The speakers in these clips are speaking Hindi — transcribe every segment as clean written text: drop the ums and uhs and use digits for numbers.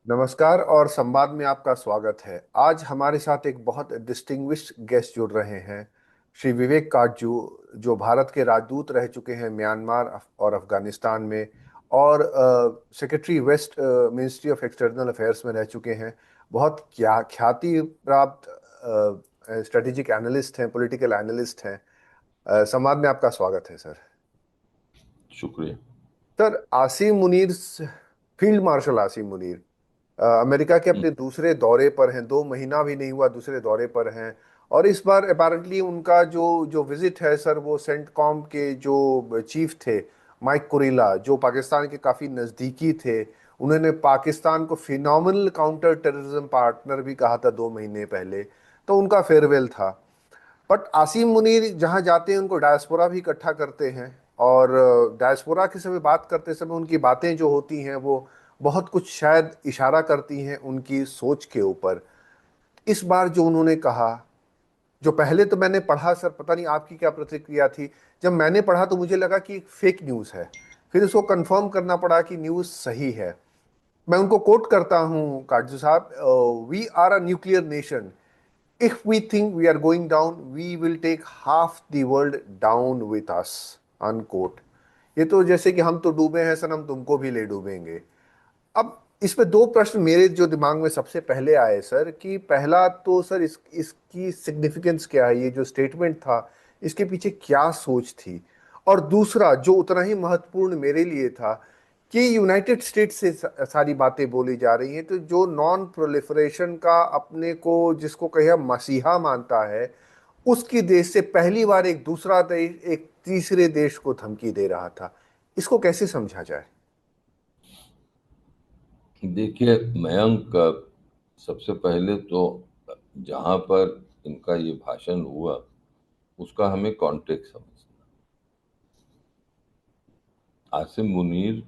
नमस्कार और संवाद में आपका स्वागत है। आज हमारे साथ एक बहुत डिस्टिंग्विश्ड गेस्ट जुड़ रहे हैं, श्री विवेक काटजू, जो भारत के राजदूत रह चुके हैं म्यांमार और अफगानिस्तान में, और secretary west ministry of external affairs में रह चुके हैं। बहुत क्या ख्याति प्राप्त स्ट्रेटेजिक एनालिस्ट हैं, पॉलिटिकल एनालिस्ट हैं। संवाद में आपका स्वागत है सर। शुक्रिया। Sir, Asim Munir, field marshal Asim Munir America के हम्म, अपने दूसरे दौरे पर हैं। 2 महीना भी नहीं हुआ, दूसरे दौरे पर हैं। और इस बार अपेरेंटली उनका जो जो विजिट है सर, वो सेंटकॉम के जो चीफ थे, माइक कुरीला, जो पाकिस्तान के काफ़ी नज़दीकी थे। उन्होंने पाकिस्तान को फिनोमिनल काउंटर टेररिज्म पार्टनर भी कहा था 2 महीने पहले। तो उनका फेयरवेल था। बट आसिम मुनीर जहाँ जाते हैं उनको डायस्पोरा भी इकट्ठा करते हैं। और डायस्पोरा के समय बात करते समय उनकी बातें जो होती हैं वो बहुत कुछ शायद इशारा करती हैं उनकी सोच के ऊपर। इस बार जो उन्होंने कहा, जो पहले तो मैंने पढ़ा सर, पता नहीं आपकी क्या प्रतिक्रिया थी। जब मैंने पढ़ा तो मुझे लगा कि फेक न्यूज़ है। फिर उसको कंफर्म करना पड़ा कि न्यूज़ सही है। मैं उनको कोट करता हूँ, काटजू साहब, we are a nuclear nation. If we think we are going down, we will take half the world down with us. Unquote. ये तो जैसे कि हम तो डूबे हैं सर, हम तुमको भी ले डूबेंगे। अब इसमें 2 प्रश्न मेरे जो दिमाग में सबसे पहले आए सर, कि पहला तो सर इसकी सिग्निफिकेंस क्या है, ये जो स्टेटमेंट था इसके पीछे क्या सोच थी। और दूसरा जो उतना ही महत्वपूर्ण मेरे लिए था, कि यूनाइटेड स्टेट्स से सारी बातें बोली जा रही हैं, तो जो नॉन प्रोलिफरेशन का अपने को जिसको कहे मसीहा मानता है, उसकी देश से पहली बार एक दूसरा देश एक तीसरे देश को धमकी दे रहा था। इसको कैसे समझा जाए? देखिए मयंक, सबसे पहले तो जहाँ पर इनका ये भाषण हुआ उसका हमें कॉन्टेक्स्ट समझना। Asim Munir,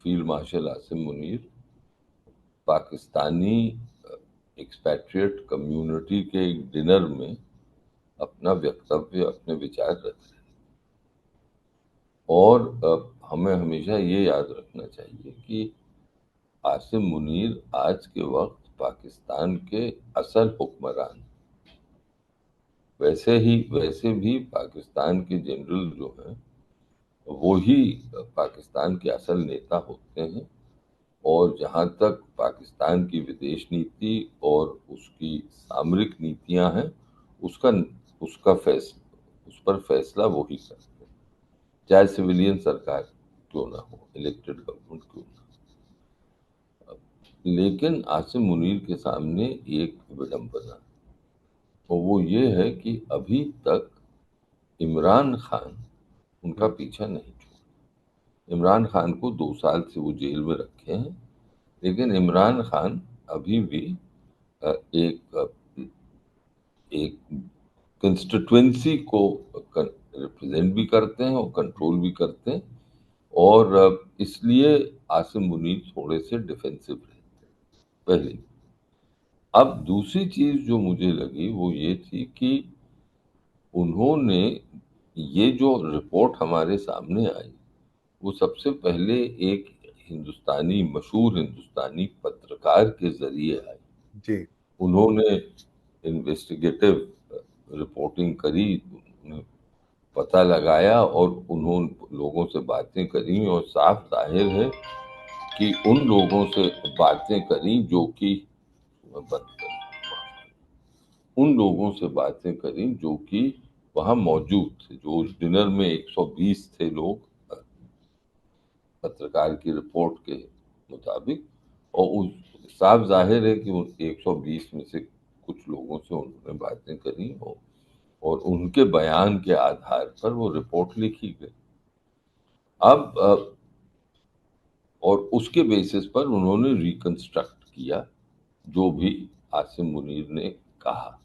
field marshal Asim Munir Pakistani expatriate community के एक डिनर में अपना वक्तव्य, अपने विचार रख रहे हैं। और हमें हमेशा ये याद रखना चाहिए कि आसिम मुनीर आज के वक्त पाकिस्तान के असल हुक्मरान। वैसे भी पाकिस्तान के जनरल जो हैं वो ही पाकिस्तान के असल नेता होते हैं। और जहाँ तक पाकिस्तान की विदेश नीति और उसकी सामरिक नीतियां हैं, उसका उसका फैसला उस पर फैसला वो ही करते हैं, चाहे सिविलियन सरकार क्यों ना हो, इलेक्टेड गवर्नमेंट क्यों ना हो। लेकिन आसिम मुनीर के सामने एक विडंबना, और वो ये है कि अभी तक इमरान खान उनका हम्म। पीछा नहीं छोड़ा। इमरान खान को 2 साल से वो जेल में रखे हैं, लेकिन इमरान खान अभी भी एक एक कंस्टिट्युएंसी को रिप्रेजेंट भी करते हैं और कंट्रोल भी करते हैं। और इसलिए आसिम मुनीर थोड़े से डिफेंसिव रहते हैं, पहली। अब दूसरी चीज जो मुझे लगी वो ये थी कि उन्होंने ये जो रिपोर्ट हमारे सामने आई, वो सबसे पहले एक मशहूर हिंदुस्तानी पत्रकार के जरिए आई। जी। उन्होंने इन्वेस्टिगेटिव रिपोर्टिंग करी, उन्होंने पता लगाया और उन्होंने लोगों से बातें करी, और साफ जाहिर है कि उन लोगों से बातें करी जो कि बंद कर उन लोगों से बातें करी जो कि वहां मौजूद थे, जो उस डिनर में 120 थे लोग, पत्रकार की रिपोर्ट के मुताबिक। और उस साफ जाहिर है कि उन 120 में से कुछ लोगों से उन्होंने बातें करी और उनके बयान के आधार पर वो रिपोर्ट लिखी गई। अब और उसके बेसिस पर उन्होंने रिकंस्ट्रक्ट किया जो भी आसिम मुनीर ने कहा।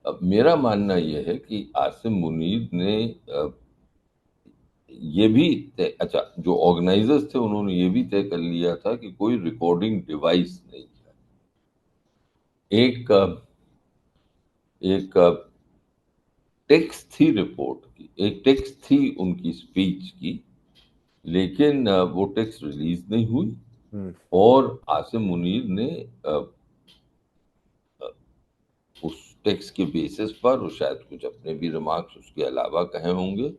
अब मेरा मानना यह है कि आसिम मुनीर ने ये भी अच्छा, जो ऑर्गेनाइजर्स थे उन्होंने ये भी तय कर लिया था कि कोई रिकॉर्डिंग डिवाइस नहीं है। एक एक टेक्स्ट थी रिपोर्ट की, एक टेक्स्ट थी उनकी स्पीच की, लेकिन वो टेक्स्ट रिलीज नहीं हुई। हम्म। और आसिम मुनीर ने अ, अ, उस टेक्स्ट के बेसिस पर और शायद कुछ अपने भी रिमार्क्स उसके अलावा कहे होंगे।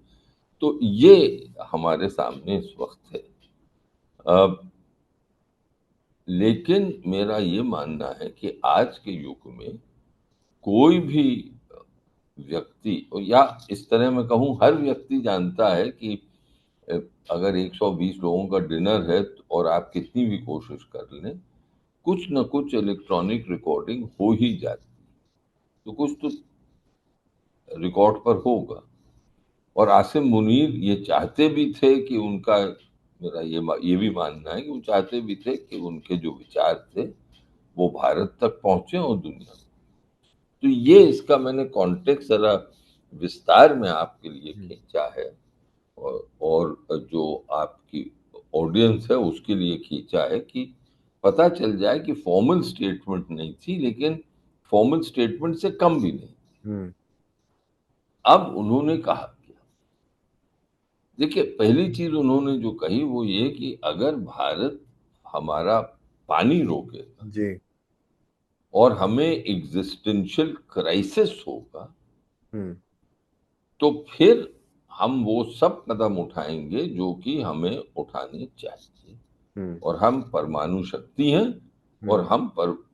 तो ये हमारे सामने इस वक्त है। अब लेकिन मेरा ये मानना है कि आज के युग में कोई भी व्यक्ति, या इस तरह मैं कहूँ हर व्यक्ति जानता है कि अ, अगर 120 लोगों का डिनर है और आप कितनी भी कोशिश कर लें, कुछ न कुछ इलेक्ट्रॉनिक रिकॉर्डिंग हो ही जाती, तो कुछ तो रिकॉर्ड पर होगा। और आसिम मुनीर ये चाहते भी थे कि उनका, मेरा ये भी मानना है कि वो चाहते भी थे कि उनके जो विचार थे वो भारत तक पहुंचे और दुनिया में। तो ये इसका मैंने कॉन्टेक्स्ट जरा विस्तार में आपके लिए हम्म। खींचा है, और जो आपकी ऑडियंस है उसके लिए खींचा है कि पता चल जाए कि फॉर्मल स्टेटमेंट नहीं थी, लेकिन फॉर्मल स्टेटमेंट से कम भी नहीं। हम्म। अब उन्होंने कहा क्या? देखिए, पहली चीज उन्होंने जो कही वो ये कि अगर भारत हमारा पानी रोकेगा जी। और हमें एग्जिस्टेंशियल क्राइसिस होगा, हम्म। तो फिर हम वो सब कदम उठाएंगे जो कि हमें उठाने चाहिए। हम्म। और हम परमाणु शक्ति हैं, और हम्म। हम पर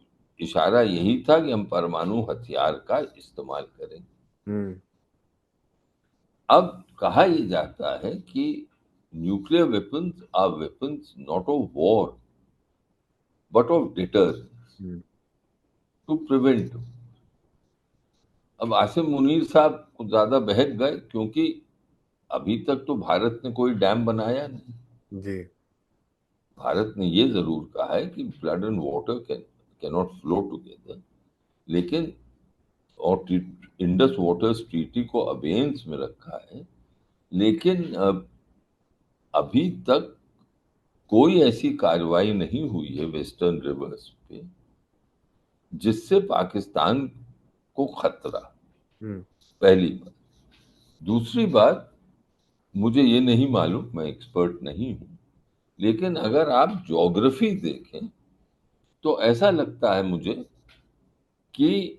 इशारा यही था कि हम परमाणु हथियार का इस्तेमाल करें। हम्म। अब कहा यह जाता है कि nuclear weapons are weapons not of war but of deterrence, hmm. To prevent. अब आसिम मुनीर साहब कुछ ज्यादा बहक गए, क्योंकि अभी तक तो भारत ने कोई डैम बनाया नहीं। जी। भारत ने ये जरूर कहा है कि blood and water can not flow together, लेकिन और इंडस वाटर्स ट्रीटी को अबेंस में रखा है। लेकिन अभी तक कोई ऐसी कार्रवाई नहीं हुई है वेस्टर्न रिवर्स पे जिससे पाकिस्तान को खतरा। हम्म। पहली बात। दूसरी बात, मुझे ये नहीं मालूम, मैं एक्सपर्ट नहीं हूं, लेकिन अगर आप ज्योग्राफी देखें तो ऐसा लगता है मुझे कि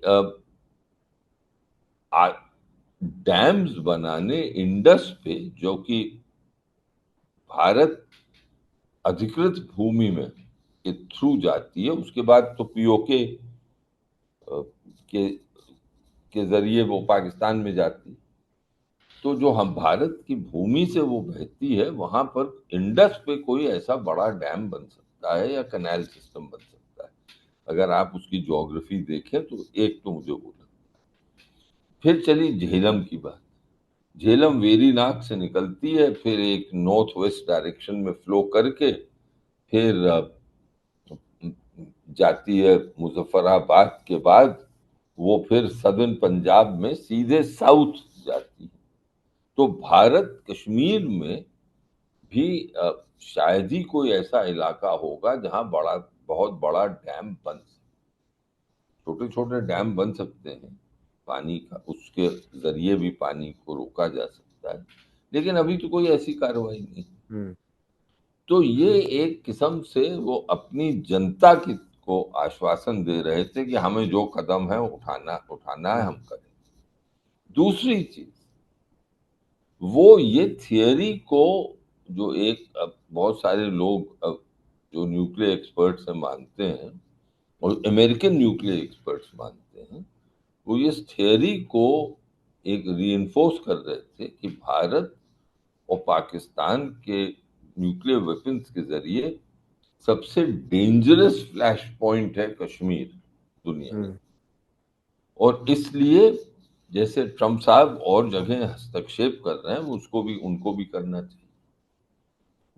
डैम्स बनाने इंडस पे, जो कि भारत अधिकृत भूमि में के थ्रू जाती है, उसके बाद तो पीओके के के जरिए वो पाकिस्तान में जाती है। तो जो हम भारत की भूमि से वो बहती है, वहां पर इंडस पे कोई ऐसा बड़ा डैम बन सकता है या कैनाल सिस्टम बन सकता है। अगर आप उसकी ज्योग्राफी देखें तो एक तो मुझे वो लगता है। फिर चली झेलम की बात। झेलम वेरीनाग से निकलती है, फिर एक नॉर्थ वेस्ट डायरेक्शन में फ्लो करके फिर जाती है मुजफ्फराबाद के बाद, वो फिर सदर्न पंजाब में सीधे साउथ जाती है। तो भारत कश्मीर में भी शायद ही कोई ऐसा इलाका होगा जहां बहुत बड़ा डैम बन सके। छोटे छोटे डैम बन सकते हैं पानी का, उसके जरिए भी पानी को रोका जा सकता है, लेकिन अभी तो कोई ऐसी कार्रवाई नहीं। हम्म। तो ये एक किस्म से वो अपनी जनता की को आश्वासन दे रहे थे कि हमें जो कदम है उठाना उठाना है, हम हम्म। करें। दूसरी चीज, वो ये थियरी को, जो एक अब बहुत सारे लोग अब जो न्यूक्लियर एक्सपर्ट्स हैं मानते हैं, और अमेरिकन न्यूक्लियर एक्सपर्ट्स मानते हैं, वो इस थियरी को एक रीइंफोर्स कर रहे थे कि भारत और पाकिस्तान के न्यूक्लियर वेपन्स के जरिए सबसे डेंजरस फ्लैश पॉइंट है कश्मीर दुनिया में। हम्म। और इसलिए जैसे ट्रम्प साहब और जगह हस्तक्षेप कर रहे हैं, उसको भी उनको भी करना चाहिए।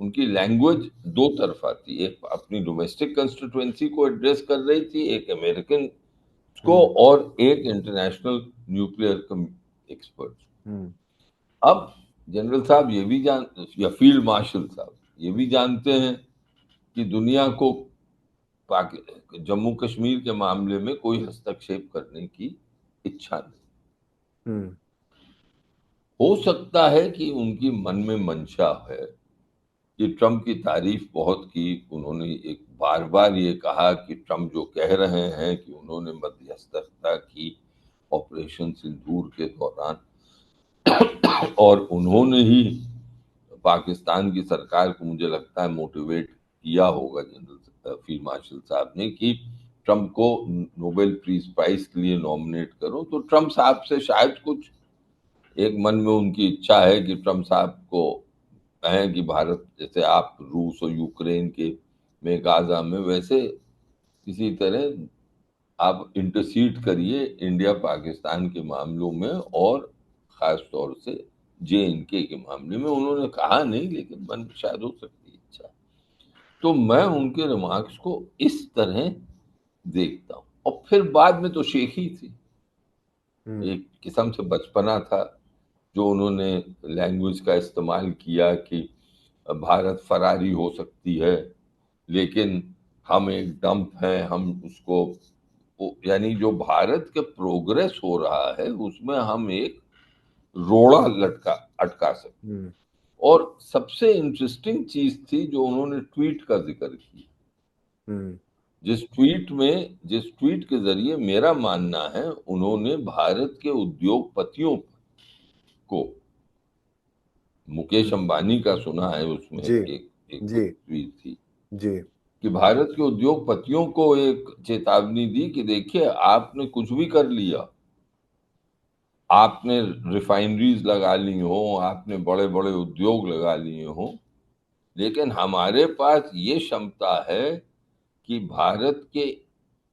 उनकी लैंग्वेज दो तरफा थी, एक अपनी डोमेस्टिक कंस्टिट्यूएंसी को एड्रेस कर रही थी, एक अमेरिकन को, हम्म। और एक इंटरनेशनल न्यूक्लियर एक्सपर्ट। हम्म। अब जनरल साहब ये भी जान, या फील्ड मार्शल साहब ये भी जानते हैं कि दुनिया को जम्मू कश्मीर के मामले में कोई हस्तक्षेप करने की इच्छा नहीं। हम्म। हो सकता है कि उनकी मन में मंशा है कि ट्रम्प की तारीफ बहुत की। उन्होंने एक बार बार ये कहा कि ट्रम्प जो कह रहे हैं कि उन्होंने मध्यस्थता की ऑपरेशन सिंदूर के दौरान, और उन्होंने ही पाकिस्तान की सरकार को, मुझे लगता है, मोटिवेट किया होगा जनरल फील्ड मार्शल साहब ने कि ट्रम्प को नोबेल पीस प्राइज के लिए नॉमिनेट करो। तो ट्रम्प साहब से शायद कुछ एक मन में उनकी इच्छा है कि ट्रम्प साहब को कहें कि भारत, जैसे आप रूस और यूक्रेन के में, गाजा में, वैसे किसी तरह आप इंटरसीड करिए इंडिया पाकिस्तान के मामलों में, और खास तौर से जे.एन.के के मामले में। उन्होंने कहा नहीं, लेकिन मन में शायद हो सकती है इच्छा। तो मैं उनके रिमार्क्स को इस तरह देखता हूँ। और फिर बाद में तो शेख ही थी, हम्म। एक किस्म से बचपना था जो उन्होंने लैंग्वेज का इस्तेमाल किया कि भारत फरारी हो सकती है, लेकिन हम एक डंप हैं, हम उसको, यानी जो भारत के प्रोग्रेस हो रहा है उसमें हम एक रोड़ा लटका अटका सकते। हम्म। और सबसे इंटरेस्टिंग चीज थी जो उन्होंने ट्वीट का जिक्र किया, हम्म। जिस ट्वीट के जरिए मेरा मानना है उन्होंने भारत के उद्योगपतियों को, मुकेश अंबानी का सुना है उसमें जी। एक जी। ट्वीट थी, जी। कि भारत के उद्योगपतियों को एक चेतावनी दी कि देखिए, आपने कुछ भी कर लिया, आपने रिफाइनरीज लगा ली हो, आपने बड़े बड़े उद्योग लगा लिए हो, लेकिन हमारे पास ये क्षमता है कि भारत के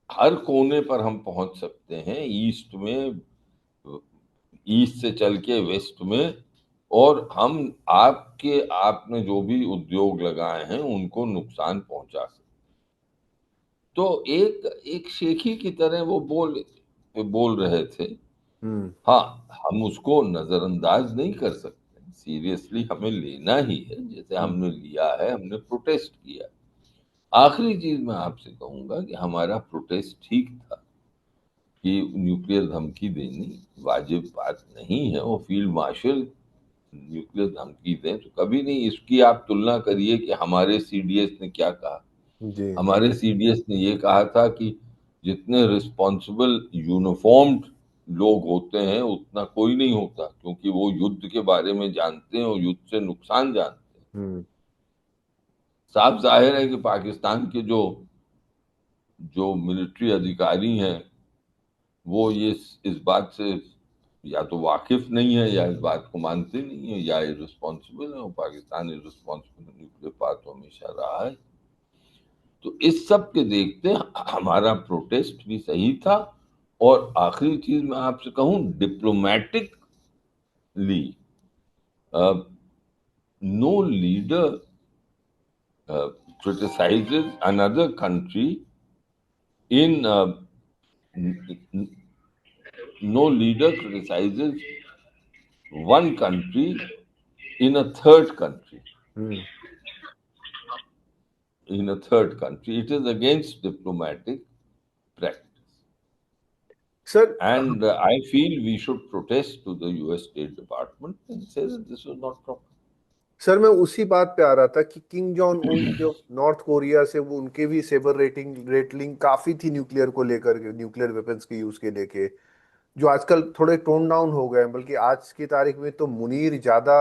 हर कोने पर हम पहुंच सकते हैं, ईस्ट में, ईस्ट से चल के वेस्ट में, और हम आपने जो भी उद्योग लगाए हैं उनको नुकसान पहुंचा सकते। तो एक एक शेखी की तरह वो बोल रहे थे। हम्म। हाँ, हम उसको नजरअंदाज नहीं कर सकते, सीरियसली हमें लेना ही है, जैसे हम्म। हमने लिया है, हमने प्रोटेस्ट किया। आखिरी चीज मैं आपसे कहूंगा कि हमारा प्रोटेस्ट ठीक था, कि न्यूक्लियर धमकी देनी वाजिब बात नहीं है, और फील्ड मार्शल न्यूक्लियर धमकी दें तो कभी नहीं। इसकी आप तुलना करिए कि हमारे सीडीएस ने क्या कहा। जी। हमारे सीडीएस ने ये कहा था कि जितने रिस्पॉन्सिबल यूनिफॉर्म्ड लोग होते हैं उतना कोई नहीं होता, क्योंकि वो युद्ध के बारे में जानते हैं और युद्ध से नुकसान जानते हैं। हम्म। साफ जाहिर है कि पाकिस्तान के जो जो मिलिट्री अधिकारी हैं वो ये इस बात से या तो वाकिफ नहीं है, या इस बात को मानते नहीं है, या इररिस्पॉन्सिबल है, और पाकिस्तान इररिस्पॉन्सिबल न्यूक्लियर पावर तो हमेशा रहा है। तो इस सब के देखते हमारा प्रोटेस्ट भी सही था। और आखिरी चीज मैं आपसे कहूं, diplomatically, no leader criticizes another country in no leader criticizes one country in a third country. Hmm. It is against diplomatic practice. Sir And I feel we should protest to the US State Department and say that this was not proper. Sir मैं उसी बात पे आ रहा था कि किंग जॉन उन जो नॉर्थ कोरिया से, वो उनके भी सेबर रेटलिंग काफी थी न्यूक्लियर को लेकर के, न्यूक्लियर वेपन्स के यूज के लेके, जो आजकल थोड़े टोन डाउन हो गए हैं। बल्कि आज की तारीख में तो मुनीर ज्यादा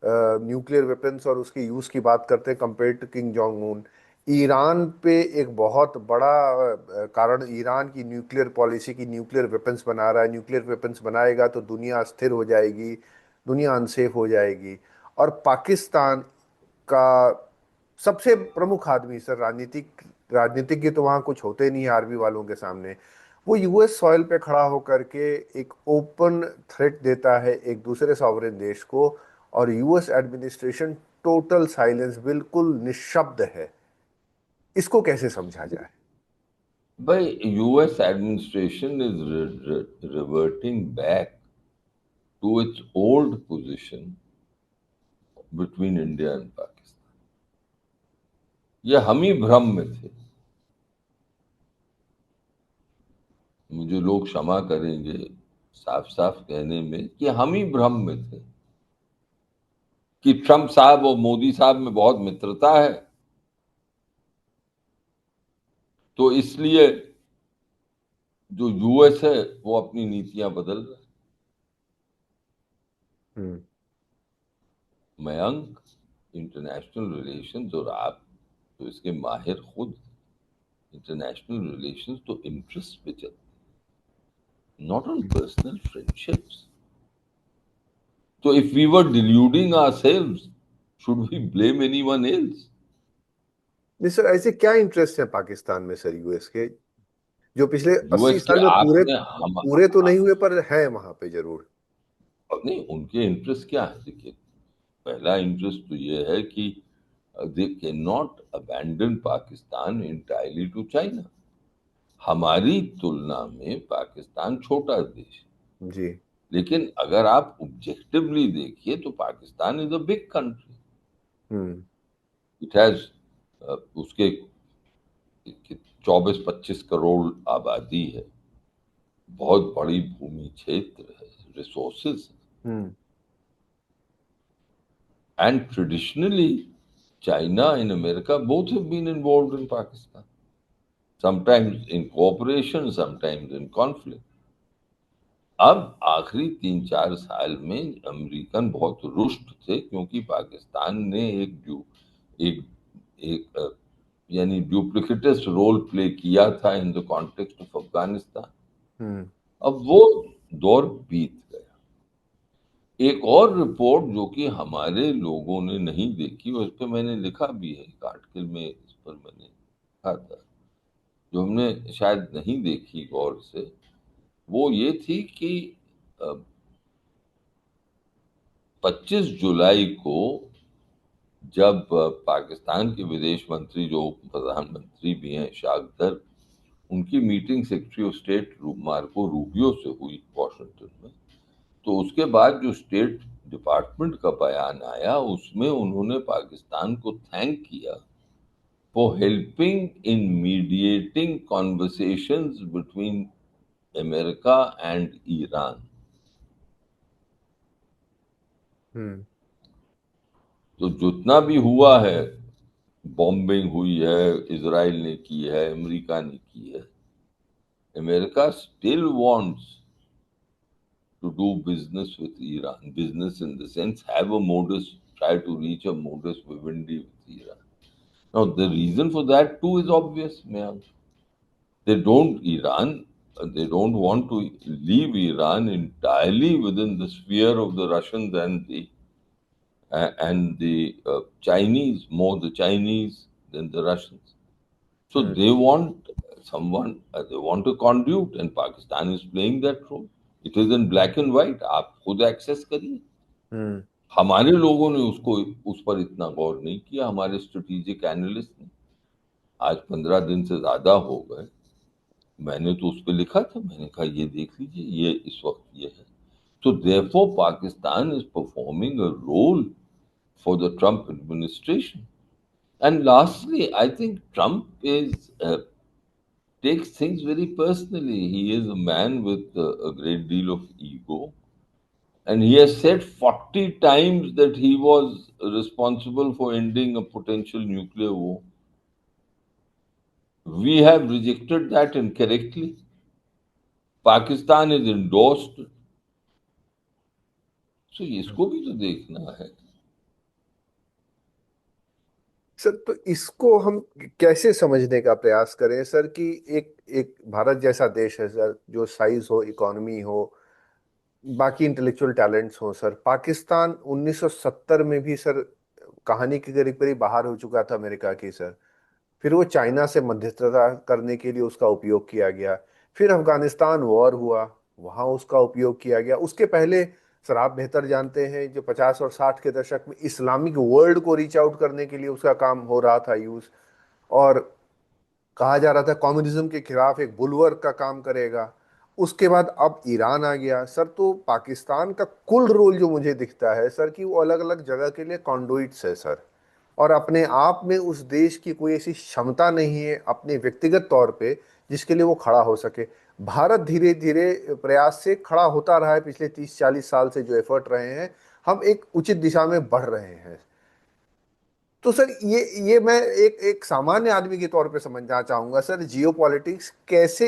न्यूक्लियर वेपन्स और उसके यूज की बात करते हैं compare to Kim Jong Un. Iran पे एक बहुत बड़ा कारण, ईरान की न्यूक्लियर पॉलिसी की, न्यूक्लियर वेपन्स बना रहा है, न्यूक्लियर वेपन्स बनाएगा तो दुनिया अस्थिर हो जाएगी, दुनिया अनसेफ हो जाएगी। और पाकिस्तान का सबसे प्रमुख आदमी, सर राजनीतिज्ञ तो वहाँ कुछ होते नहीं आर्मी वालों के सामने, वो यूएस सॉइल पे खड़ा होकर के एक ओपन थ्रेट देता है एक दूसरे सॉवरेन देश को, और यूएस एडमिनिस्ट्रेशन टोटल साइलेंस, बिल्कुल निशब्द है। इसको कैसे समझा जाए? But US administration is reverting back to its old position between India and Pakistan. ये हम ही भ्रम में थे। मुझे लोग क्षमा करेंगे साफ साफ कहने में कि हम ही भ्रम में थे। कि ट्रंप साहब और मोदी साहब में बहुत मित्रता है, तो इसलिए जो यूएस है वो अपनी नीतियां बदल रहा है। हम्म। मयंक, इंटरनेशनल रिलेशंस, और आप तो इसके माहिर खुद, इंटरनेशनल रिलेशंस तो इंटरेस्ट पे चलते, नॉट ऑन पर्सनल फ्रेंडशिप्स। तो if we were deluding ourselves, should we blame anyone else? नहीं सर, ऐसे क्या इंटरेस्ट है पाकिस्तान में सर यूएस के, जो पिछले अस्सी यूएस के साल में पूरे आपने हम पूरे तो नहीं हुए पर है वहां पे जरूर। नहीं, उनके इंटरेस्ट क्या है? देखिए, पहला इंटरेस्ट तो ये है कि they can not abandon Pakistan entirely to China. हमारी तुलना में पाकिस्तान छोटा देश है, जी। लेकिन अगर आप ऑब्जेक्टिवली देखिए तो Pakistan is a big country. Hmm. It has उसके 24-25 करोड़ आबादी है, बहुत बड़ी भूमि क्षेत्र है, resources, hmm. And traditionally China and America both have been involved in Pakistan, sometimes in cooperation, sometimes in conflict. अब आखिरी 3-4 साल में अमेरिकन बहुत रुष्ट थे, क्योंकि पाकिस्तान ने एक एक यानी डुप्लिकेटस रोल प्ले किया था in the context of Afghanistan. Hmm. अब वो दौर बीत गया। एक और रिपोर्ट जो कि हमारे लोगों ने नहीं देखी, और इस पर मैंने लिखा भी है, एक आर्टिकल में इस पर मैंने लिखा था, जो हमने शायद नहीं देखी गौर से, वो ये थी कि 25 जुलाई को जब पाकिस्तान के विदेश मंत्री, जो प्रधानमंत्री भी हैं, शाखदर, उनकी meeting secretary of state Marco Rubio से हुई वॉशिंगटन में, तो उसके बाद जो स्टेट डिपार्टमेंट का बयान आया, उसमें उन्होंने पाकिस्तान को थैंक किया for helping in mediating conversations between America and Iran. Hmm. तो जितना भी हुआ है, बॉम्बिंग हुई है, इसराइल ने की है, अमेरिका ने की है, America still wants to do business with Iran. Business in the sense, have a modus, try to reach a modus vivendi with Iran. Now, the reason for that too is obvious, Mayank. They don't Iran, they don't want to leave Iran entirely within the sphere of the Russians and the Chinese, more the Chinese than the Russians. So hmm. they want someone, they want a conduit, and Pakistan is playing that role. It is in black and white. आप खुद एक्सेस करिए। हम्म। हमारे लोगों ने उसको उस पर इतना गौर नहीं किया, हमारे स्ट्रेटेजिक एनालिस्ट ने। आज 15 दिन से ज्यादा हो गए, मैंने तो उस पर लिखा था, मैंने कहा ये देख लीजिए, ये इस वक्त ये है। तो therefore Pakistan is performing a role for the Trump administration. And lastly, I think Trump is takes things very personally. He is a man with a great deal of ego. And he has said 40 times that he was responsible for ending a potential nuclear war. We have rejected that incorrectly. Pakistan is endorsed. So इसको भी तो देखना है। सर तो इसको हम कैसे समझने का प्रयास करें सर, कि एक एक भारत जैसा देश है सर, जो साइज हो, इकोनॉमी हो, बाकी इंटेलेक्चुअल टैलेंट्स हो सर, पाकिस्तान 1970 में भी सर कहानी के करीब करीब बाहर हो चुका था अमेरिका की सर। फिर वो चाइना से मध्यस्थता करने के लिए उसका उपयोग किया गया। फिर अफगानिस्तान वॉर हुआ, वहां उसका उपयोग किया गया। उसके पहले सर आप बेहतर जानते हैं, जो 50 और 60 के दशक में इस्लामिक वर्ल्ड को रीच आउट करने के लिए उसका काम हो रहा था यूज। और कहा जा रहा था कम्युनिज्म के खिलाफ एक बुलवर्क का काम करेगा। उसके बाद अब ईरान आ गया सर। तो पाकिस्तान का कुल रोल जो मुझे दिखता है सर, कि वो अलग अलग जगह के लिए कॉन्डुइट्स है सर। और अपने आप में उस देश की कोई ऐसी क्षमता नहीं है अपने व्यक्तिगत तौर पे जिसके लिए वो खड़ा हो सके। भारत धीरे धीरे प्रयास से खड़ा होता रहा है पिछले 30-40 साल से, जो एफर्ट रहे हैं। हम एक उचित दिशा में बढ़ रहे हैं। तो सर ये मैं एक एक सामान्य आदमी के तौर पे समझना चाहूंगा सर, जियोपॉलिटिक्स कैसे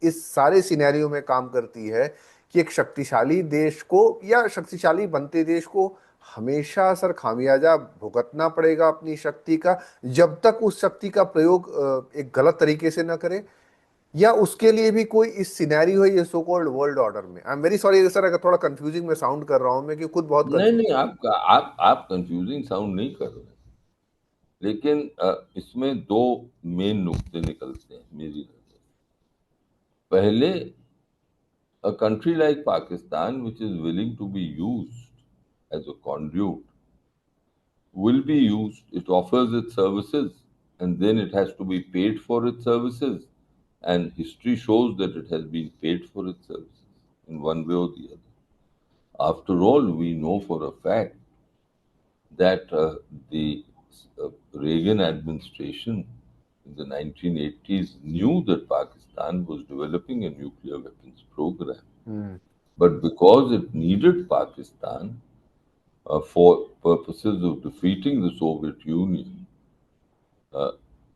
इस सारे सिनेरियो में काम करती है कि एक शक्तिशाली देश को या शक्तिशाली बनते देश को हमेशा सर खामियाजा भुगतना पड़ेगा अपनी शक्ति का, जब तक उस शक्ति का प्रयोग एक गलत तरीके से ना करे, या उसके लिए भी कोई इस सिनेरियो है ये सो कॉल्ड वर्ल्ड ऑर्डर में। I am very sorry sir अगर थोड़ा कंफ्यूजिंग में साउंड कर रहा हूं मैं, कि खुद बहुत नहीं कंफ्यूज नहीं, हूं। आप कंफ्यूजिंग साउंड नहीं कर रहे, लेकिन इसमें दो मेन नुक्ते निकलते हैं मेरी नजर से। पहले, a country like Pakistan, which is willing to be used as a conduit, will be used. It offers its services, and then it has to be paid for its services. And history shows that it has been paid for its services in one way or the other. After all, we know for a fact that the Reagan administration in the 1980s knew that Pakistan was developing a nuclear weapons program. Hmm. But because it needed Pakistan for purposes of defeating the Soviet Union, uh,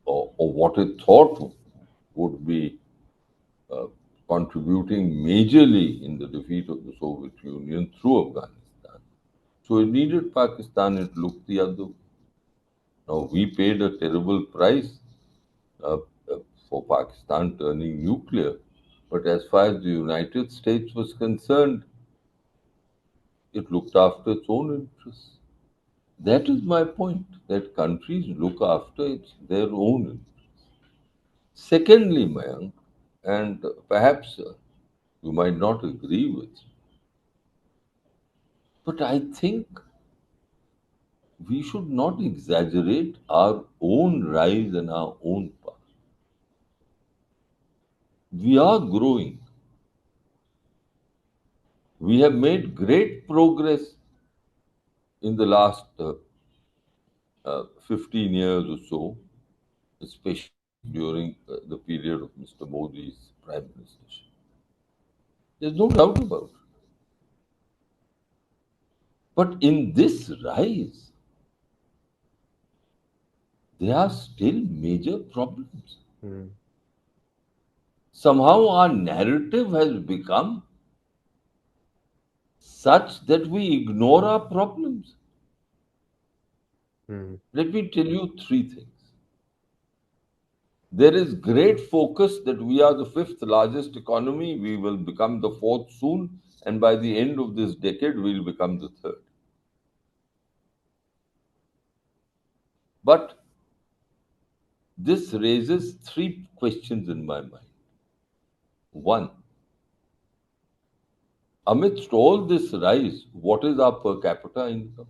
or what it thought would be uh, contributing majorly in the defeat of the Soviet Union through Afghanistan. So it needed Pakistan, it looked the other way. Now, we paid a terrible price uh, uh, for Pakistan turning nuclear, but as far as the United States was concerned, it looked after its own interests. That is my point, that countries look after their own interests. Secondly, Mayank, and perhaps you might not agree with, but I think we should not exaggerate our own rise and our own power. We are growing. We have made great progress in the last 15 years or so, especially during the period of Mr. Modi's prime ministership. There's no doubt about it. But in this rise, there are still major problems. Hmm. Somehow our narrative has become such that we ignore our problems. Hmm. Let me tell you three things. There is great focus that we are the fifth largest economy, we will become the fourth soon, and by the end of this decade, we'll become the third. But this raises three questions in my mind. One, amidst all this rise, what is our per capita income?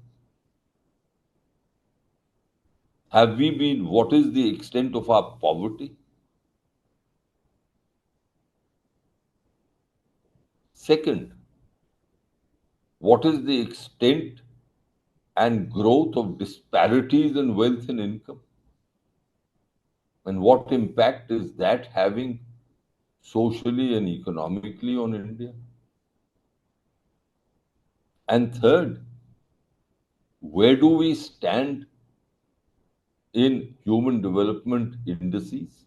What is the extent of our poverty? Second, what is the extent and growth of disparities in wealth and income? And what impact is that having socially and economically on India? And third, where do we stand in human development indices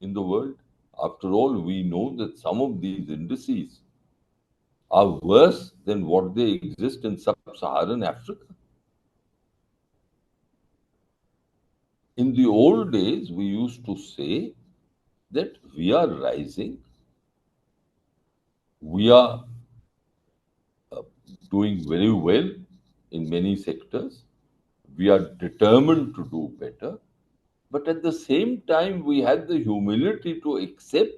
in the world? After all, we know that some of these indices are worse than what they exist in sub-Saharan Africa. In the old days, we used to say that we are rising, we are doing very well in many sectors, we are determined to do better, but at the same time, we had the humility to accept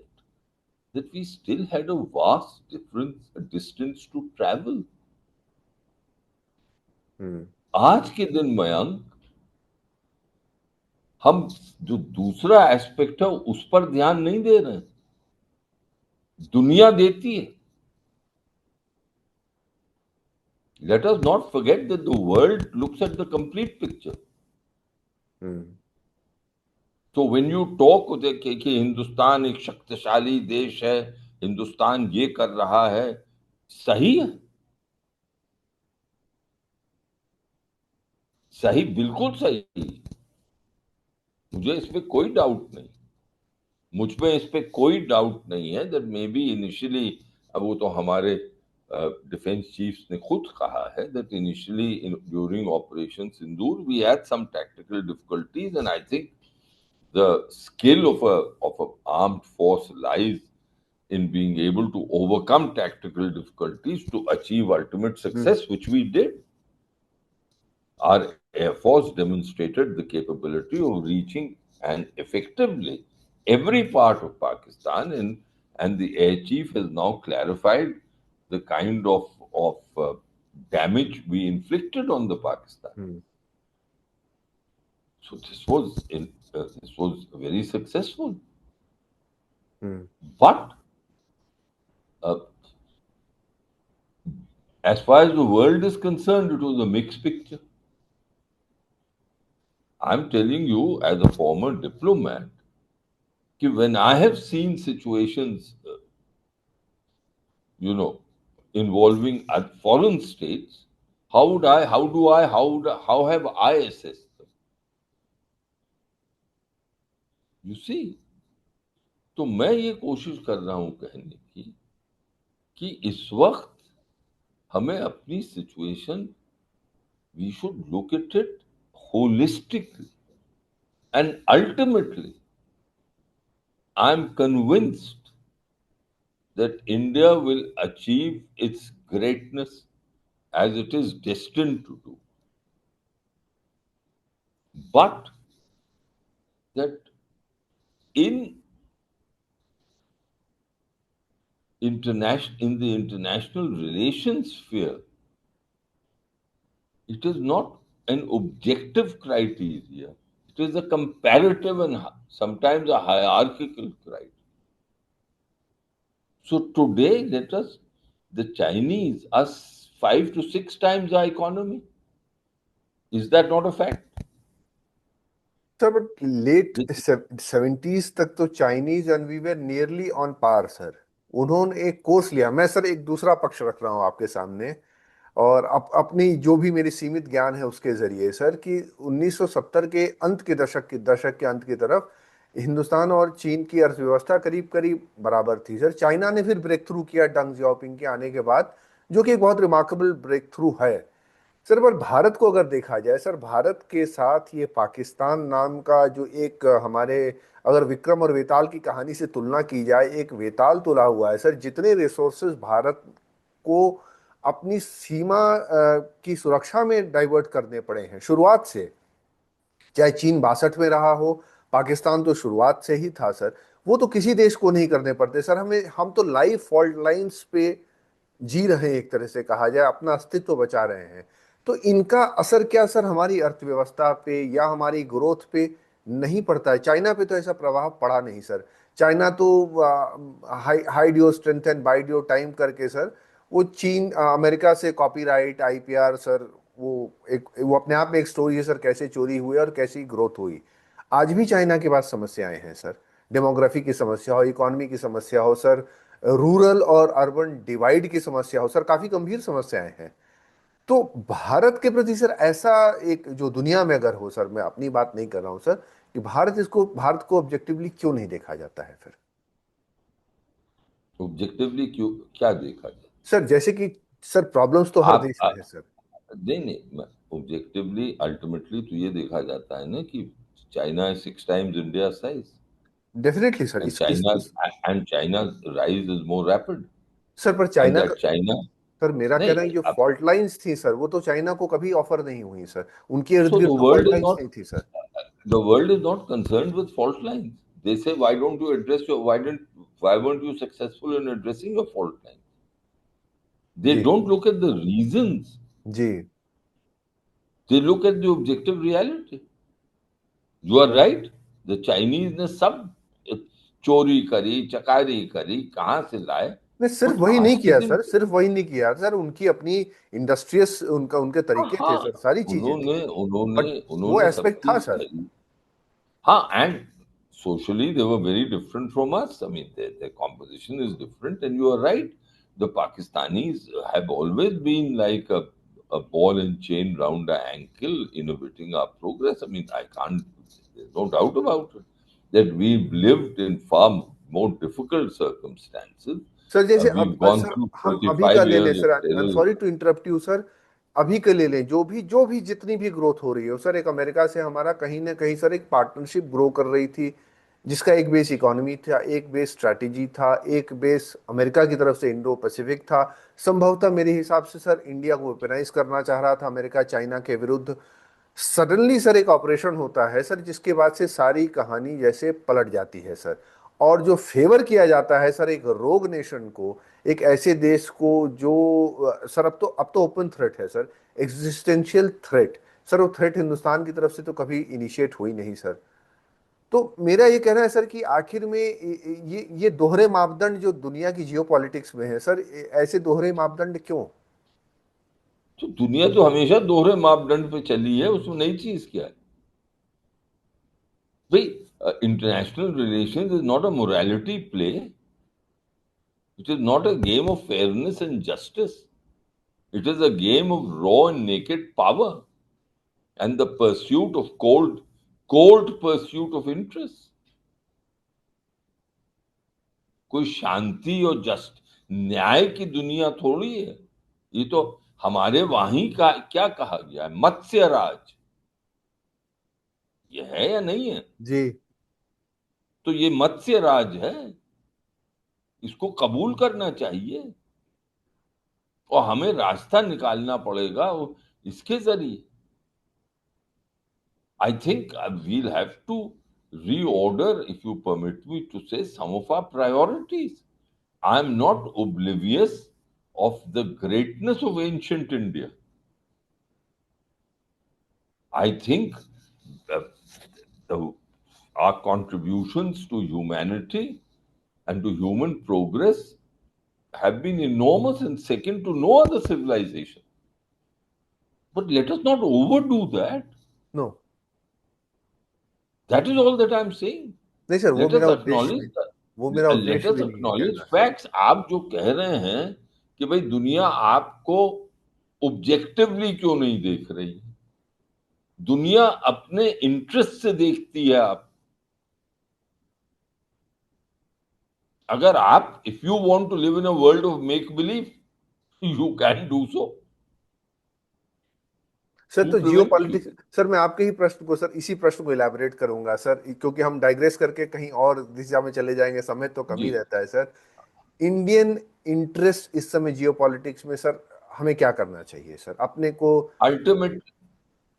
that we still had a vast difference, a distance to travel. हम्म। आज के दिन मयंक, हम जो दूसरा एस्पेक्ट है उस पर ध्यान नहीं दे रहे हैं, दुनिया देती है. Let us not forget that the world looks at the complete picture. हम्म। तो when you talk कि हिंदुस्तान एक शक्तिशाली देश है, हिंदुस्तान ये कर रहा है, सही है. सही, बिल्कुल सही। मुझे इस पे कोई डाउट नहीं, मुझ पे इस पे कोई डाउट नहीं है दैट मे बी इनिशियली, अब वो तो हमारे डिफेंस चीफ्स ने खुद कहा है that initially during operation Sindoor we had some tactical difficulties, and I think the skill of a armed force lies in being able to overcome tactical difficulties to achieve ultimate hmm. success, which we did. Our Air Force demonstrated the capability of reaching and effectively every part of Pakistan, and the Air Chief has now clarified the kind of damage we inflicted on the Pakistan. Hmm. So this was very successful. Hmm. But uh, as far as the world is concerned, it was a mixed picture. I'm telling you, as a former diplomat, when I have seen situations, involving foreign states, how have I assessed them? You see, तो मैं ये कोशिश कर रहा हूं कहने की कि इस वक्त हमें अपनी situation, we should look at it holistically, and ultimately I'm convinced that India will achieve its greatness as it is destined to do. But that in in the international relations sphere, it is not an objective criteria. It is a comparative and sometimes a hierarchical criteria. So today, the Chinese are 5 to 6 times our economy. Is that not a fact? Sir but late seventies तक तो Chinese and we were nearly on par sir. उन्होंने एक कोर्स लिया। मैं सर एक दूसरा पक्ष रख रहा हूँ आपके सामने, और अपनी जो भी मेरी सीमित ज्ञान है उसके जरिए सर, कि 1970 के अंत के दशक के अंत की तरफ हिंदुस्तान और चीन की अर्थव्यवस्था करीब करीब बराबर थी सर। चाइना ने फिर ब्रेक थ्रू किया डंग जियाओपिंग के आने के बाद, जो कि एक बहुत रिमार्केबल ब्रेक थ्रू है सर। पर भारत को अगर देखा जाए सर, भारत के साथ ये पाकिस्तान नाम का जो एक हमारे, अगर विक्रम और वेताल की कहानी से तुलना की जाए, एक वेताल तुला हुआ है सर। जितने रिसोर्सेज भारत को अपनी सीमा की सुरक्षा में डाइवर्ट करने पड़े हैं शुरुआत से, चाहे चीन 62 में रहा हो, पाकिस्तान तो शुरुआत से ही था सर, वो तो किसी देश को नहीं करने पड़ते सर। हम तो लाइव फॉल्ट लाइंस पे जी रहे हैं, एक तरह से कहा जाए अपना अस्तित्व बचा रहे हैं। तो इनका असर क्या सर हमारी अर्थव्यवस्था पे या हमारी ग्रोथ पे नहीं पड़ता है? चाइना पे तो ऐसा प्रभाव पड़ा नहीं सर। चाइना तो hide your strength and wide your time करके सर, वो चीन अमेरिका से कॉपीराइट आईपीआर सर, वो अपने आप में एक स्टोरी है सर, कैसे चोरी हुई और कैसी ग्रोथ हुई। आज भी चाइना के पास समस्याएं हैं सर, डेमोग्राफी की समस्या हो, इकोनॉमी की समस्या हो सर, रूरल और अर्बन डिवाइड की समस्या हो सर, काफी गंभीर समस्याएं हैं। तो भारत के प्रति सर ऐसा एक जो दुनिया में अगर हो सर, मैं अपनी बात नहीं कर रहा हूं सर, कि भारत को ऑब्जेक्टिवली क्यों नहीं देखा जाता है फिर? ऑब्जेक्टिवली क्यों, क्या देखा जाए? सर जैसे कि सर प्रॉब्लम्स तो हर आप देश में है सर। नहीं नहीं, ऑब्जेक्टिवली अल्टीमेटली तो ये देखा जाता है ना कि China is 6 times India size, definitely sir and China's rise is more rapid, sir पर and चाइना का, that China, सर मेरा नहीं, कहना है जो अब फॉल्ट लाइंस थी सर, वो तो चाइना को कभी ऑफर नहीं हुई सर। उनके इर्द so गिर्द the तो world fault is lines not नहीं थी sir. the world is not concerned with fault lines. They say, why weren't you successful in addressing your fault lines? They जी। don't look at the reasons. जी। They look at the objective reality. You are right. The Chinese ने सब चोरी करी, चकारी करी, कहाँ से लाए? नहीं सिर्फ बट वही आज नहीं के किया दिन, सर, सिर्फ वही नहीं किया सर, उनकी अपनी इंडस्ट्रियस उनका उनके हाँ तरीके थे हाँ, सर, सारी चीजें थी। उन्होंने उन्होंने बट वो उन्होंने सब एस्पेक्ट था चीज सर। करी। हाँ, and socially they were very different from us. I mean, their composition is different, and you are right. The Pakistanis have always been like a ball and chain round the ankle inhibiting our progress. I mean, I can't, there's no doubt about it, that we've lived in far more difficult circumstances. Sir जैसे We've अब gone सर through हम अभी का 25 ले लें years sir, of I am terror. Sorry to interrupt you sir, अभी का ले लें, जो भी जितनी भी ग्रोथ हो रही है सर, एक अमेरिका से हमारा कहीं ना कहीं सर एक पार्टनरशिप ग्रो कर रही थी, जिसका एक बेस इकोनॉमी था, एक बेस स्ट्रैटेजी था, एक बेस अमेरिका की तरफ से इंडो पैसिफिक था। संभवतः मेरे हिसाब से सर इंडिया को वेपनाइज करना चाह रहा था अमेरिका चाइना के विरुद्ध। सडनली सर एक ऑपरेशन होता है सर, जिसके बाद से सारी कहानी जैसे पलट जाती है सर। और जो फेवर किया जाता है सर एक रोग नेशन को, एक ऐसे देश को जो सर अब तो ओपन थ्रेट है सर, एग्जिस्टेंशियल थ्रेट। सर वो थ्रेट हिंदुस्तान की तरफ से तो कभी इनिशिएट हुई नहीं सर। तो मेरा ये कहना है सर कि आखिर में ये दोहरे मापदंड जो दुनिया की जियो पॉलिटिक्स में है सर, ऐसे दोहरे मापदंड क्यों? तो दुनिया तो हमेशा दोहरे मापदंड पे चली है, उसमें नई चीज क्या है भाई? International relations is not a morality play, it is not a game of fairness and justice, it is a game of raw and naked power and the pursuit of cold pursuit of interest. कोई शांति और जस्ट न्याय की दुनिया थोड़ी है ये तो। हमारे वहीं का क्या कहा गया है, मत्स्य राज, ये है या नहीं है? जी। तो ये मत्स्य राज है, इसको कबूल करना चाहिए और हमें रास्ता निकालना पड़ेगा इसके जरिए। I think we'll have to reorder, if you permit me to say, some of our priorities. I'm not oblivious of the greatness of ancient India. I think uh, the, our contributions to humanity and to human progress have been enormous and second to no other civilization. But let us not overdo that. No. That is all that I'm saying. नहीं सर, वो Let मेरा us उद्देश्य acknowledge भी, that. वो मेरा लेट उद्देश्य अस भी नहीं है एक्नॉलेज कहना सर। फैक्ट्स। आप जो कह रहे हैं कि भाई दुनिया आपको ऑब्जेक्टिवली क्यों नहीं देख रही, दुनिया अपने इंटरेस्ट से देखती है। आप अगर आप if you want to live in a world of make believe, you can do so. Sir who तो जियो प्रिवेंट्स यू? पॉलिटिक्स, सर मैं आपके ही प्रश्न को सर, इसी प्रश्न को इलाबोरेट करूंगा सर, क्योंकि हम डाइग्रेस करके कहीं और दिशा में चले जाएंगे, समय तो कम जी। ही रहता है सर। इंडियन इंटरेस्ट इस समय जियो पॉलिटिक्स में सर, हमें क्या करना चाहिए सर अपने को? अल्टीमेट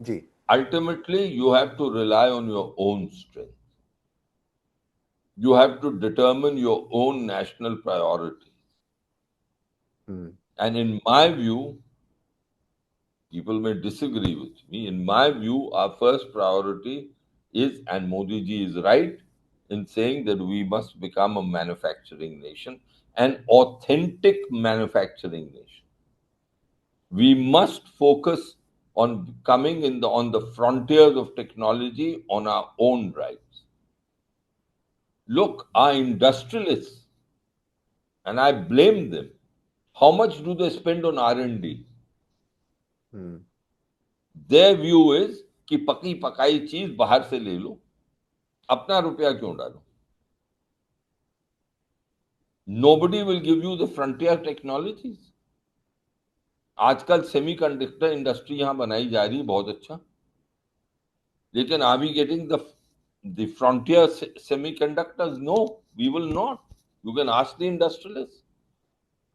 जी। Ultimately you have to rely on your own strength. You have to determine your own national priorities. Hmm. And in my view, people may disagree with me. In my view, our first priority is, and Modi ji is right in saying that we must become a manufacturing nation, an authentic manufacturing nation. We must focus on coming in on the frontiers of technology on our own rights. Look, our industrialists, and I blame them. How much do they spend on R&D? Hmm. Their view is कि पकी पकाई चीज बाहर से ले लो, अपना रुपया क्यों डालो? Nobody will give you the frontier technologies. आजकल सेमीकंडक्टर इंडस्ट्री यहां बनाई जा रही है, बहुत अच्छा, लेकिन are we getting the frontier semiconductors? No, we will not. You can ask the industrialist.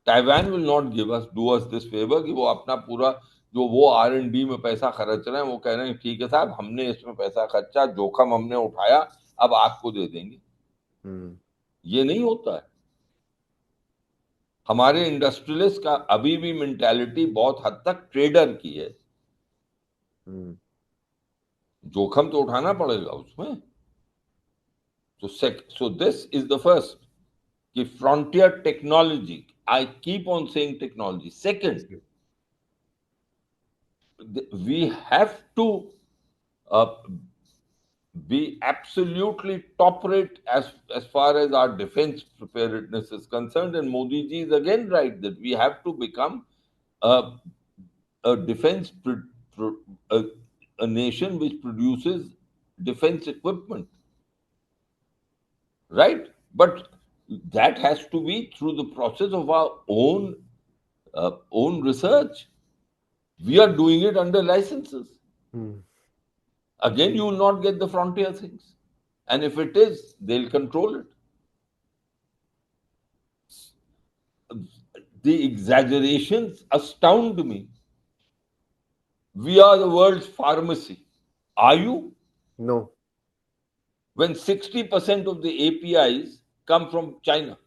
Taiwan will not give us do us this favour कि वो अपना पूरा जो वो R&D में पैसा खर्च रहे हैं, वो कह रहे हैं ठीक है साहब, हमने इसमें पैसा खर्चा, जोखिम हमने उठाया, अब आपको दे देंगे। हम्म। ये नहीं होता है। हमारे इंडस्ट्रियलिस्ट का अभी भी मेंटालिटी बहुत हद तक ट्रेडर की है। हम्म। जोखिम तो उठाना पड़ेगा उसमें। So this is the first, कि frontier technology. I keep on saying technology. Second, we have to uh, be absolutely top rate as far as our defense preparedness is concerned. And Modi ji is again right that we have to become a a defense a, a nation which produces defense equipment, right? But that has to be through the process of our own research. We are doing it under licenses. Hmm Again, you will not get the frontier things, and if it is, they'll control it. The exaggerations astound me. We are the world's pharmacy. Are you? No When 60% of the APIs come from China.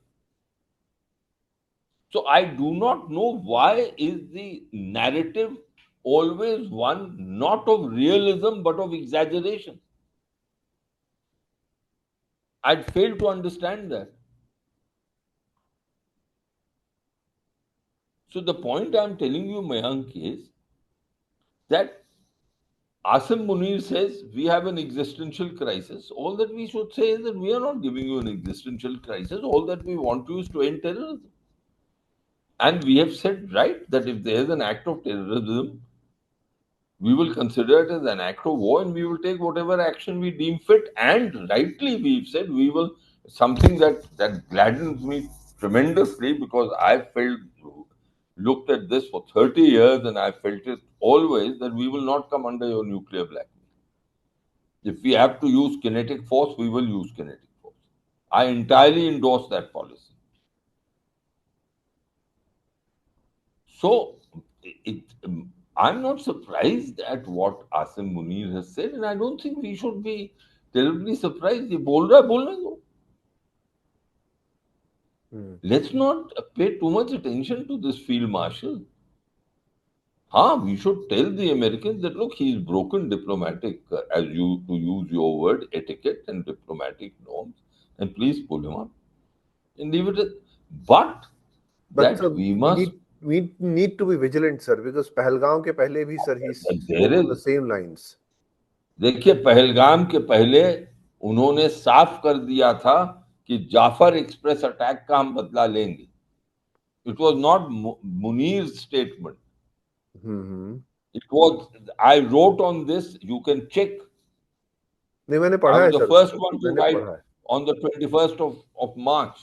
So I do not know why is the narrative always one not of realism but of exaggeration. I'd fail to understand that. So the point I'm telling you, Mayank, is that Asim Munir says we have an existential crisis. All that we should say is that we are not giving you an existential crisis. All that we want you is to end terrorism. And we have said, right, that if there is an act of terrorism, we will consider it as an act of war and we will take whatever action we deem fit. And rightly, we've said we will, something that gladdens me tremendously, because I felt, looked at this for 30 years and I felt it always, that we will not come under your nuclear blackmail. If we have to use kinetic force, we will use kinetic force. I entirely endorse that policy. So, I'm not surprised at what Asim Munir has said, and I don't think we should be terribly surprised. ये बोल रहा है, बोलने दो. Let's not pay too much attention to this field marshal. We should tell the Americans that look, he's broken diplomatic, as you to use your word, etiquette and diplomatic norms, and please pull him up and leave it at. But But that sir, we must. we need to be vigilant, sir, because Pahalgam के पहले भी sir he There spoke on the is. same lines. देखिए, पहलगाम के पहले उन्होंने साफ कर दिया था कि जाफर एक्सप्रेस अटैक का हम बदला लेंगे. It was not Munir statement. Hmm it was, I wrote on this, you can check. नहीं मैंने आई पढ़ा वॉज है द सर फर्स्ट उसको वन टू मैंने राइट पढ़ा है on the 21st of March.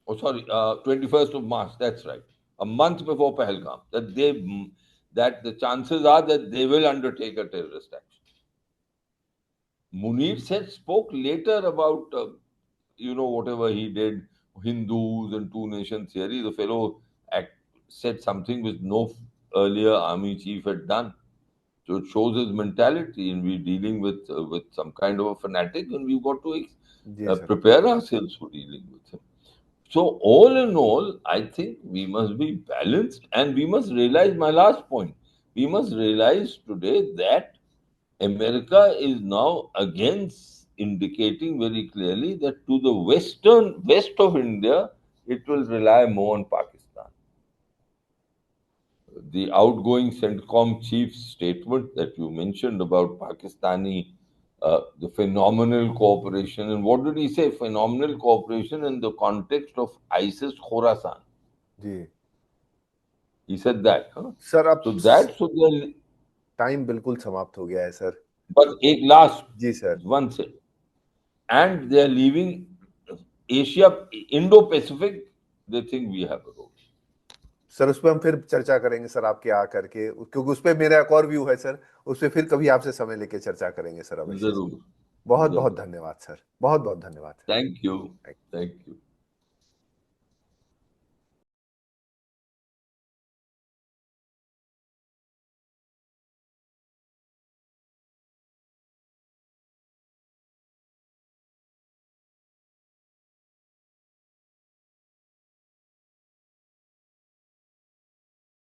Oh, sorry, 21st of March. That's right. A month before Pahalgam. That the chances are that they will undertake a terrorist action. Munir spoke later about, whatever he did, Hindus and two nation theory. The fellow said something which no earlier army chief had done. So it shows his mentality, and we're dealing with some kind of a fanatic, and we've got to जी sir prepare ourselves for dealing with him. So all in all, I think we must be balanced, and we must realize, my last point, we must realize today that America is now again indicating very clearly that to the west of India, it will rely more on Pakistan. The outgoing CENTCOM chief's statement that you mentioned about Pakistani, the phenomenal cooperation, and what did he say? Phenomenal cooperation in the context of ISIS Khorasan. जी He said that. Huh? Sir अब So टाइम बिल्कुल समाप्त हो गया है सर but एक last जी sir one say, and they are leaving Asia, Indo-Pacific. They think we have a role. Sir उस पर हम फिर चर्चा करेंगे सर आपके आकर के क्योंकि उस पर मेरा एक और व्यू है सर उस पर फिर कभी आपसे समय लेके चर्चा करेंगे सर अवश्य जरूर बहुत बहुत जरूर. धन्यवाद सर बहुत बहुत धन्यवाद Thank you. Thank you.